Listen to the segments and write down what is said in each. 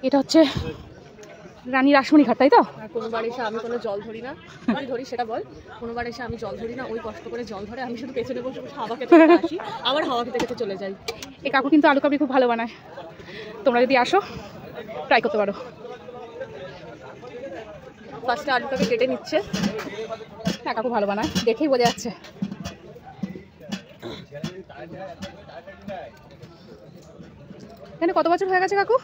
এটা হচ্ছে রানী রাসমণি ঘাট, তাই তো? আর কোনোবার এসে আমি কোনো জল ধরি না, আমি ধরি সেটা বল। কোনোবার এসে আমি জল ধরি না, ওই কষ্ট করে জল ধরে, আমি শুধু পেছনে বসে বসে হাওয়া খেতে আসি, আবার হাওয়া খেতে খেতে চলে যাই। এই কাকু কিন্তু আলু কাবলি খুব ভালো বানায়, তোমরা যদি আসো ট্রাই করতে পারো। ফার্স্টে আলুটাকে কেটে নিচ্ছে। হ্যাঁ, কাকু ভালো বানায়, দেখেই বোঝা যাচ্ছে। এখানে কত বছর হয়ে গেছে কাকু?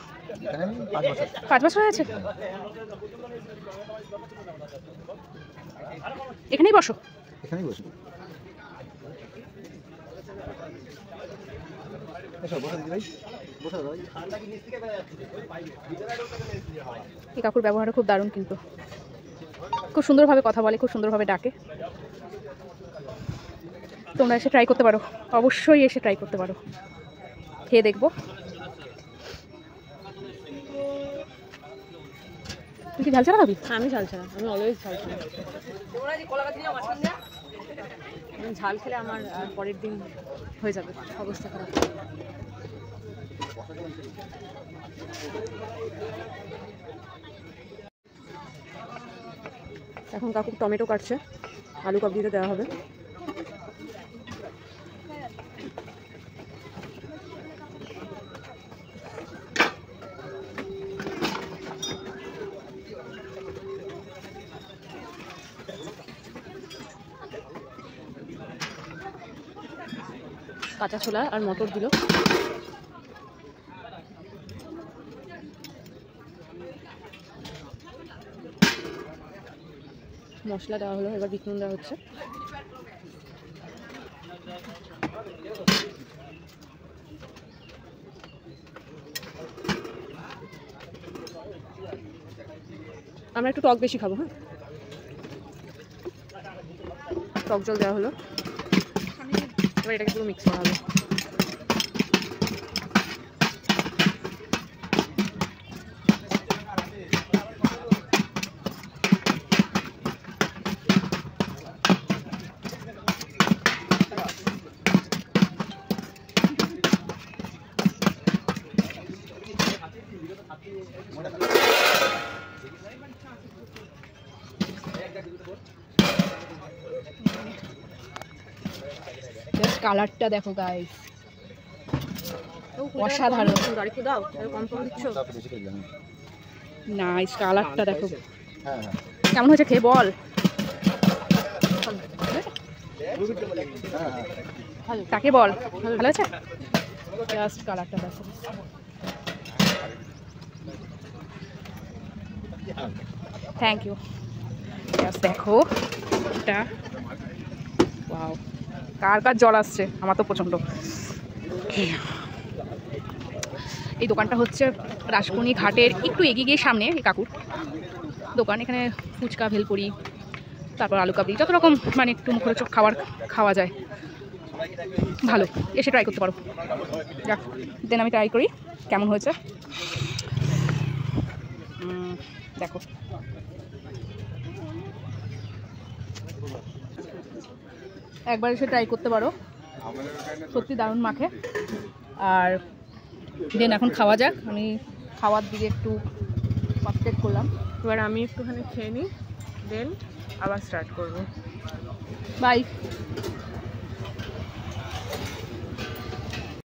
5 বছর হয়েছে। এখানেই বসো? এখানেই বসো। এই কাকুর ব্যবহারটা খুব দারুণ, কিন্তু খুব সুন্দরভাবে কথা বলে, খুব সুন্দরভাবে ডাকে। তোমরা এসে ট্রাই করতে পারো, অবশ্যই এসে ট্রাই করতে পারো, খেয়ে দেখবো। তুই কি ঝাল ছাড়া খাবি? আমি ঝাল ছাড়া, আমি অলওয়েজ ঝাল ছাড়া। ঝাল খেলে আমার পরের দিন হয়ে যাবে অবস্থা খারাপ। এখন কাকু টমেটো কাটছে, আলু কাবলিতে দেওয়া হবে। কাঁচা ছোলা আর মটর দিল। মশলা দেওয়া হলো, এবার বিট নুন দেওয়া হচ্ছে। আমরা একটু টক বেশি খাবো। হ্যাঁ, টক জল দেওয়া হলো, এবার এটাকে পুরো মিক্স করা হবে। কালারটা দেখো গাইস, অসাধারণ। নাইস, কালারটা দেখো কেমন হয়েছে, খেয়ে বল। তাকে বল ভালো আছে, জাস্ট কালারটা দেখো। Thank you. জাস্ট দেখো এটা, ওয়াও, কার কার জল আসছে, আমার তো প্রচণ্ড। এই দোকানটা হচ্ছে রাসমণি ঘাটের একটু এগিয়ে গিয়ে সামনে এই কাকুর দোকান। এখানে ফুচকা, ভেলপুরি, তারপর আলু কাবলি, যত রকম মানে একটু মুখরোচক খাবার খাওয়া যায়, ভালো, এসে ট্রাই করতে পারো। যাক, দেন আমি ট্রাই করি কেমন হয়েছে। দেখো একবার এসে ট্রাই করতে পারো, সত্যি দারুণ মাখে। আর দেন এখন খাওয়া যাক, আমি খাওয়ার দিকে একটু কনসেন্ট্রেট করলাম। এবার আমি একটুখানি খেয়ে নিই, দেন আবার স্টার্ট করবো। বাই।